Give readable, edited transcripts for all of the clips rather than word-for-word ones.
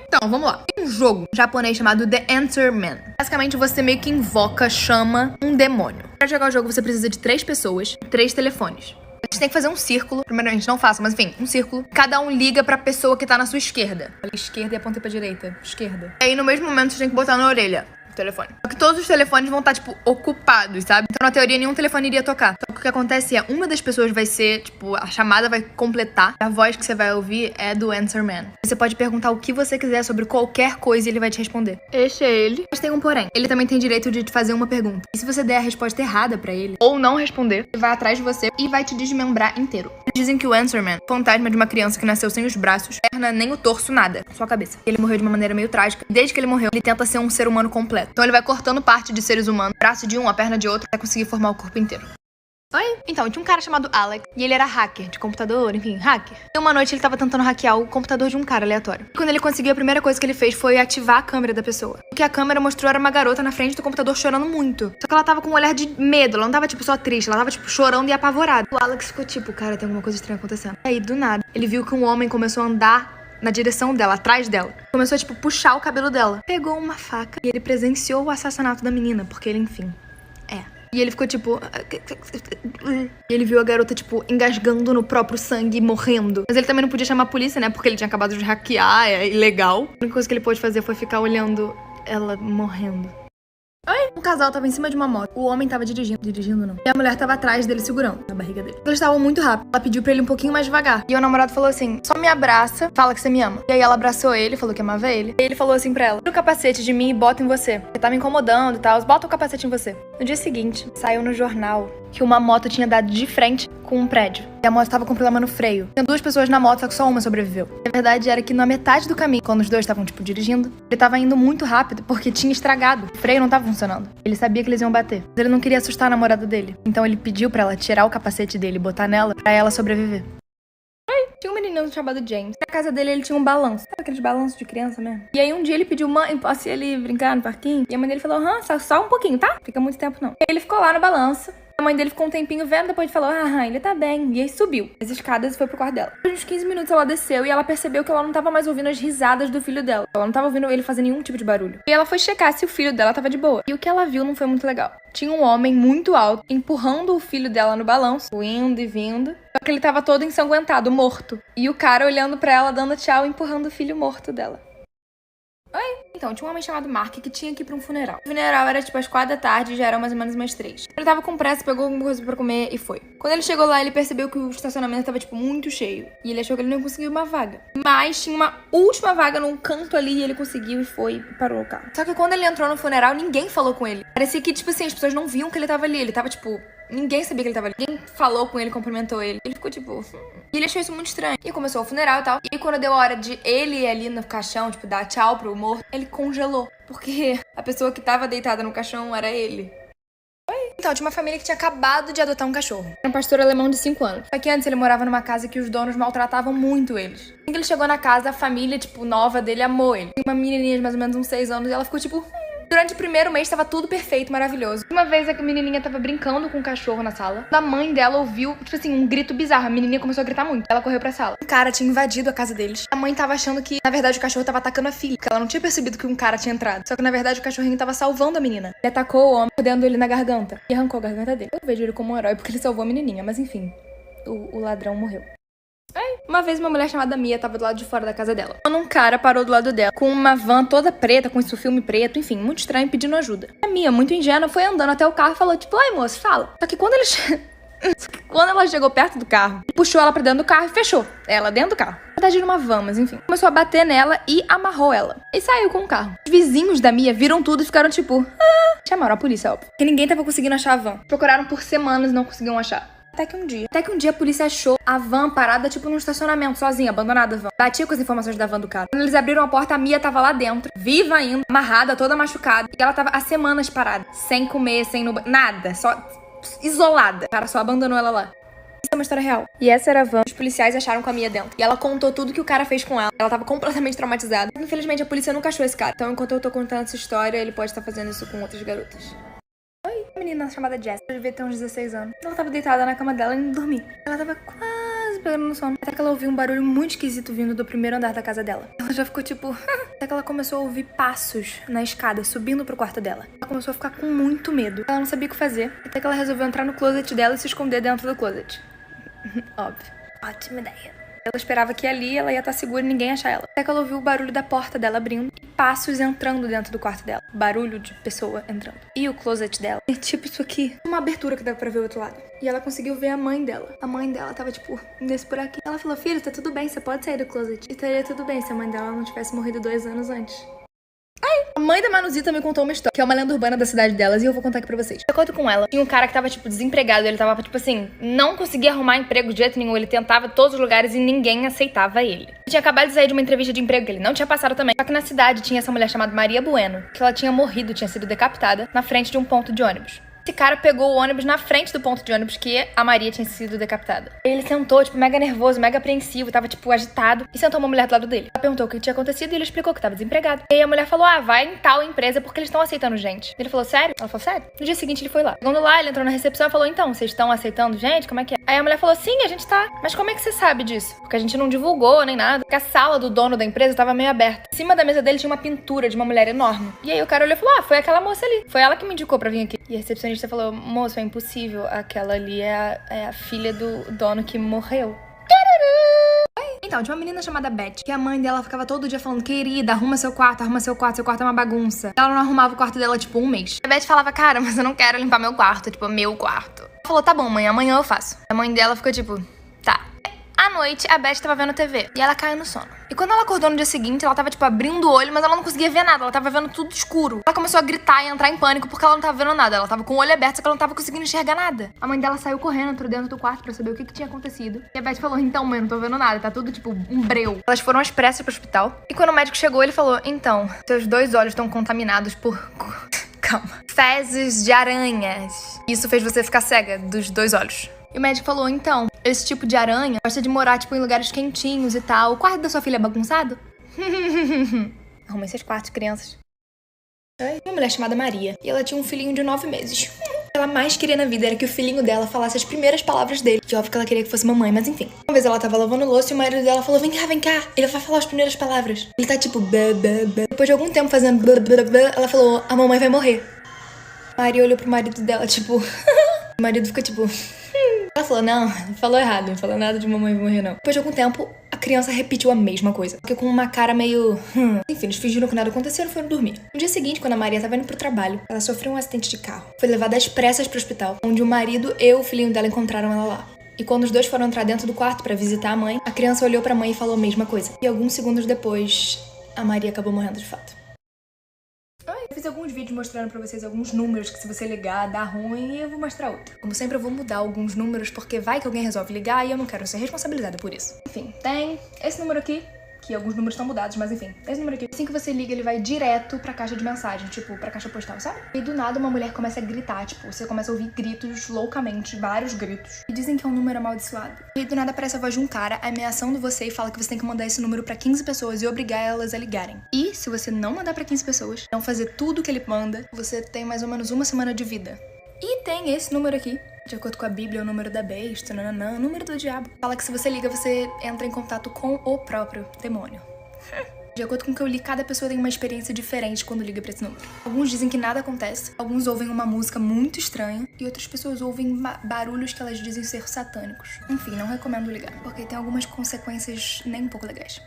Então, vamos lá. Tem um jogo japonês chamado The Answer Man. Basicamente, você meio que invoca, chama um demônio. Pra jogar o jogo, você precisa de 3 pessoas e 3 telefones. A gente tem que fazer um círculo. Primeiramente, não faça, mas enfim, um círculo. Cada um liga pra pessoa que tá na sua esquerda. Esquerda e aponta pra direita. Esquerda. Aí, no mesmo momento, você tem que botar na orelha o telefone. Só que todos os telefones vão estar, tipo, ocupados, sabe? Então, na teoria, nenhum telefone iria tocar. Só que o que acontece é, uma das pessoas vai ser, tipo, a chamada vai completar. A voz que você vai ouvir é do Answer Man. Você pode perguntar o que você quiser sobre qualquer coisa e ele vai te responder. Este é ele. Mas tem um porém. Ele também tem direito de te fazer uma pergunta. E se você der a resposta errada pra ele, ou não responder, ele vai atrás de você e vai te desmembrar inteiro. Eles dizem que o Answer Man é o fantasma de uma criança que nasceu sem os braços, perna, nem o torso, nada. Só a cabeça. Ele morreu de uma maneira meio trágica. Desde que ele morreu, ele tenta ser um ser humano completo. Então ele vai cortando parte de seres humanos, braço de um, a perna de outro, até conseguir formar o corpo inteiro. Oi? Então, tinha um cara chamado Alex, e ele era hacker de computador, enfim, hacker. E uma noite ele tava tentando hackear o computador de um cara aleatório. E quando ele conseguiu, a primeira coisa que ele fez foi ativar a câmera da pessoa. O que a câmera mostrou era uma garota na frente do computador chorando muito. Só que ela tava com um olhar de medo, ela não tava, tipo, só triste, ela tava, tipo, chorando e apavorada. O Alex ficou tipo, cara, tem alguma coisa estranha acontecendo. Aí, do nada, ele viu que um homem começou a andar na direção dela, atrás dela. Começou a, tipo, puxar o cabelo dela. Pegou uma faca e ele presenciou o assassinato da menina, porque ele, enfim, E ele ficou tipo... E ele viu a garota, tipo, engasgando no próprio sangue e morrendo. Mas ele também não podia chamar a polícia, né? Porque ele tinha acabado de hackear, é ilegal. A única coisa que ele pôde fazer foi ficar olhando ela morrendo. Oi? Um casal tava em cima de uma moto. O homem tava dirigindo não. E a mulher tava atrás dele, segurando na barriga dele. Eles estavam muito rápido. Ela pediu pra ele um pouquinho mais devagar. E o namorado falou assim, só me abraça, fala que você me ama. E aí ela abraçou ele, falou que amava ele. E ele falou assim pra ela, tira o capacete de mim e bota em você. Você tá me incomodando e tal, bota o capacete em você. No dia seguinte, saiu no jornal que uma moto tinha dado de frente com um prédio. E a moto tava com problema no freio. Tinha 2 pessoas na moto, só que só uma sobreviveu. A verdade era que na metade do caminho, quando os dois estavam, tipo, dirigindo, ele tava indo muito rápido porque tinha estragado. O freio não tava funcionando. Ele sabia que eles iam bater. Mas ele não queria assustar a namorada dele. Então ele pediu pra ela tirar o capacete dele e botar nela pra ela sobreviver. Tinha um menino chamado James. Na casa dele, ele tinha um balanço. Sabe aqueles balanços de criança mesmo? E aí, um dia, ele pediu, mãe, posso ir ali brincar no parquinho? E a mãe dele falou, só um pouquinho, tá? Fica muito tempo, não. E ele ficou lá no balanço. A mãe dele ficou um tempinho vendo, depois falou, ele tá bem. E aí subiu as escadas e foi pro quarto dela. Por uns 15 minutos ela desceu e ela percebeu que ela não tava mais ouvindo as risadas do filho dela. Ela não tava ouvindo ele fazer nenhum tipo de barulho. E ela foi checar se o filho dela tava de boa. E o que ela viu não foi muito legal. Tinha um homem muito alto empurrando o filho dela no balanço, indo e vindo. Só que ele tava todo ensanguentado, morto. E o cara olhando pra ela, dando tchau, empurrando o filho morto dela. Oi? Então, tinha um homem chamado Mark que tinha que ir pra um funeral. O funeral era tipo às 4 da tarde, já eram mais ou menos umas 3. Ele tava com pressa, pegou alguma coisa pra comer e foi. Quando ele chegou lá, ele percebeu que o estacionamento tava tipo muito cheio. E ele achou que ele não ia conseguir uma vaga. Mas tinha uma última vaga num canto ali e ele conseguiu e foi e parou o carro. Só que quando ele entrou no funeral, ninguém falou com ele. Parecia que, tipo assim, as pessoas não viam que ele tava ali. Ele tava tipo... Ninguém sabia que ele tava ali. Ninguém falou com ele, cumprimentou ele. Ele ficou tipo... E ele achou isso muito estranho. E começou o funeral e tal. E quando deu a hora de ele ir ali no caixão, tipo, dar tchau pro morto, ele congelou. Porque a pessoa que tava deitada no caixão era ele. Então, tinha uma família que tinha acabado de adotar um cachorro. Era um pastor alemão de 5 anos. Só que antes ele morava numa casa que os donos maltratavam muito eles. Assim que ele chegou na casa, a família, tipo, nova dele amou ele. Tinha uma menininha de mais ou menos uns 6 anos e ela ficou tipo... Durante o primeiro mês, tava tudo perfeito, maravilhoso. Uma vez, a menininha tava brincando com o cachorro na sala. A mãe dela ouviu, tipo assim, um grito bizarro. A menininha começou a gritar muito. Ela correu pra sala. Um cara tinha invadido a casa deles. A mãe tava achando que, na verdade, o cachorro tava atacando a filha. Porque ela não tinha percebido que um cara tinha entrado. Só que, na verdade, o cachorrinho tava salvando a menina. Ele atacou o homem, mordendo ele na garganta. E arrancou a garganta dele. Eu vejo ele como um herói porque ele salvou a menininha. Mas, enfim, o ladrão morreu. Uma vez uma mulher chamada Mia tava do lado de fora da casa dela. Quando um cara parou do lado dela, com uma van toda preta, com esse filme preto, enfim, muito estranho, pedindo ajuda. A Mia, muito ingênua, foi andando até o carro e falou, tipo, oi, moço, fala. Só que quando ela chegou perto do carro, ele puxou ela pra dentro do carro e fechou ela dentro do carro. Na verdade, era uma van, mas enfim. Começou a bater nela e amarrou ela. E saiu com o carro. Os vizinhos da Mia viram tudo e ficaram tipo, chamaram a polícia, óbvio. Porque ninguém tava conseguindo achar a van. Procuraram por semanas e não conseguiam achar. Até que um dia a polícia achou a van parada, tipo, num estacionamento, sozinha, abandonada a van. Batia com as informações da van do cara. Quando eles abriram a porta, a Mia tava lá dentro, viva ainda, amarrada, toda machucada. E ela tava há semanas parada, sem comer, sem nada, só isolada. O cara só abandonou ela lá. Isso é uma história real. E essa era a van. Os policiais acharam com a Mia dentro. E ela contou tudo que o cara fez com ela. Ela tava completamente traumatizada. Infelizmente, a polícia nunca achou esse cara. Então, enquanto eu tô contando essa história, ele pode estar fazendo isso com outras garotas. Uma menina chamada Jess, ela devia ter uns 16 anos. Ela tava deitada na cama dela e não dormia. Ela tava quase pegando no sono. Até que ela ouviu um barulho muito esquisito vindo do primeiro andar da casa dela. Ela já ficou tipo... Até que ela começou a ouvir passos na escada, subindo pro quarto dela. Ela começou a ficar com muito medo. Ela não sabia o que fazer. Até que ela resolveu entrar no closet dela e se esconder dentro do closet. Óbvio. Ótima ideia. Ela esperava que ali ela ia estar segura e ninguém ia achar ela. Até que ela ouviu o barulho da porta dela abrindo e passos entrando dentro do quarto dela. Barulho de pessoa entrando. E o closet dela é tipo isso aqui. Uma abertura que dá pra ver o outro lado. E ela conseguiu ver a mãe dela. A mãe dela tava tipo, nesse por aqui. Ela falou, filho, tá tudo bem, você pode sair do closet. E estaria tudo bem se a mãe dela não tivesse morrido 2 anos antes. A mãe da Manuzita me contou uma história, que é uma lenda urbana da cidade delas, e eu vou contar aqui pra vocês. De acordo com ela, tinha um cara que tava, tipo, desempregado. Ele tava, tipo assim, não conseguia arrumar emprego de jeito nenhum. Ele tentava todos os lugares e ninguém aceitava ele. Ele tinha acabado de sair de uma entrevista de emprego que ele não tinha passado também. Só que na cidade tinha essa mulher chamada Maria Bueno, que ela tinha morrido, tinha sido decapitada, na frente de um ponto de ônibus. Esse cara pegou o ônibus na frente do ponto de ônibus que a Maria tinha sido decapitada. Ele sentou, tipo, mega nervoso, mega apreensivo, tava, tipo, agitado. E sentou uma mulher do lado dele. Ela perguntou o que tinha acontecido e ele explicou que tava desempregado. E aí a mulher falou, vai em tal empresa porque eles estão aceitando gente. Ele falou, sério? Ela falou, sério? No dia seguinte ele foi lá. Chegando lá, ele entrou na recepção e falou, então, vocês estão aceitando gente? Como é que é? Aí a mulher falou, sim, a gente tá. Mas como é que você sabe disso? Porque a gente não divulgou nem nada. Porque a sala do dono da empresa tava meio aberta. Em cima da mesa dele tinha uma pintura de uma mulher enorme. E aí o cara olhou e falou, foi aquela moça ali. Foi ela que me indicou pra vir aqui. E a recepcionista falou, moço, é impossível. Aquela ali é a filha do dono que morreu. Então, tinha uma menina chamada Beth, que a mãe dela ficava todo dia falando, querida, arruma seu quarto é uma bagunça. Ela não arrumava o quarto dela, tipo, 1 mês. A Beth falava, cara, mas eu não quero limpar meu quarto, tipo, meu quarto. Ela falou, tá bom, mãe, amanhã eu faço. A mãe dela ficou tipo, tá. À noite, a Beth tava vendo TV e ela caiu no sono. E quando ela acordou no dia seguinte, ela tava, tipo, abrindo o olho, mas ela não conseguia ver nada. Ela tava vendo tudo escuro. Ela começou a gritar e entrar em pânico porque ela não tava vendo nada. Ela tava com o olho aberto, só que ela não tava conseguindo enxergar nada. A mãe dela saiu correndo, entrou dentro do quarto pra saber o que tinha acontecido. E a Beth falou, então, mãe, não tô vendo nada. Tá tudo, tipo, um breu. Elas foram às pressas pro hospital. E quando o médico chegou, ele falou, então, seus 2 olhos estão contaminados por... Calma. Fezes de aranhas. Isso fez você ficar cega dos 2 olhos. E o médico falou, então, esse tipo de aranha gosta de morar, tipo, em lugares quentinhos e tal. O quarto da sua filha é bagunçado? Arrumei 6 quartos, crianças. Uma mulher chamada Maria. E ela tinha um filhinho de 9 meses. O que ela mais queria na vida era que o filhinho dela falasse as primeiras palavras dele. Que óbvio que ela queria que fosse mamãe, mas enfim. Uma vez ela tava lavando louça e o marido dela falou, vem cá. Ele vai falar as primeiras palavras. Ele tá tipo, bê. Depois de algum tempo fazendo bê, ela falou, a mamãe vai morrer. Maria olhou pro marido dela, tipo... O marido ficou tipo... Ela falou, não falou errado, não falou nada de mamãe morrer, não. Depois de algum tempo, a criança repetiu a mesma coisa. Porque com uma cara meio... Enfim, eles fingiram que nada aconteceu e foram dormir. No dia seguinte, quando a Maria tava indo pro trabalho, ela sofreu um acidente de carro. Foi levada às pressas pro hospital, onde o marido e o filhinho dela encontraram ela lá. E quando os dois foram entrar dentro do quarto pra visitar a mãe, a criança olhou pra mãe e falou a mesma coisa. E alguns segundos depois, a Maria acabou morrendo de fato. Eu fiz alguns vídeos mostrando pra vocês alguns números que se você ligar dá ruim e eu vou mostrar outro. Como sempre eu vou mudar alguns números porque vai que alguém resolve ligar e eu não quero ser responsabilizada por isso. Enfim, tem esse número aqui, que alguns números estão mudados, mas enfim, esse número aqui. Assim que você liga ele vai direto pra caixa de mensagem, tipo, pra caixa postal, sabe? E do nada uma mulher começa a gritar, tipo, você começa a ouvir gritos loucamente, vários gritos. E dizem que é um número amaldiçoado. E do nada aparece a voz de um cara ameaçando você e fala que você tem que mandar esse número pra 15 pessoas e obrigar elas a ligarem. E se você não mandar pra 15 pessoas, não fazer tudo que ele manda, você tem mais ou menos 1 semana de vida. E tem esse número aqui. De acordo com a Bíblia, é o número da besta, o número do diabo. Fala que se você liga, você entra em contato com o próprio demônio. De acordo com o que eu li, cada pessoa tem uma experiência diferente quando liga pra esse número. Alguns dizem que nada acontece, alguns ouvem uma música muito estranha e outras pessoas ouvem barulhos que elas dizem ser satânicos. Enfim, não recomendo ligar, porque tem algumas consequências nem um pouco legais.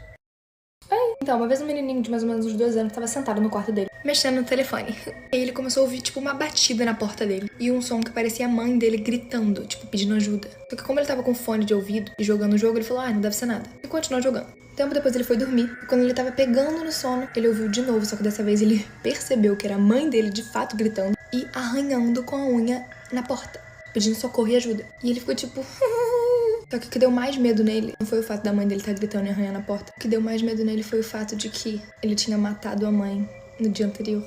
Então, uma vez um menininho de mais ou menos uns 2 anos tava sentado no quarto dele, mexendo no telefone. E ele começou a ouvir, tipo, uma batida na porta dele. E um som que parecia a mãe dele gritando, tipo, pedindo ajuda. Só que como ele tava com fone de ouvido e jogando o jogo, ele falou, não deve ser nada. E continuou jogando. Tempo depois ele foi dormir. E quando ele tava pegando no sono, ele ouviu de novo. Só que dessa vez ele percebeu que era a mãe dele de fato gritando e arranhando com a unha na porta, pedindo socorro e ajuda. E ele ficou tipo... Só que o que deu mais medo nele não foi o fato da mãe dele estar gritando e arranhando a porta. O que deu mais medo nele foi o fato de que ele tinha matado a mãe no dia anterior.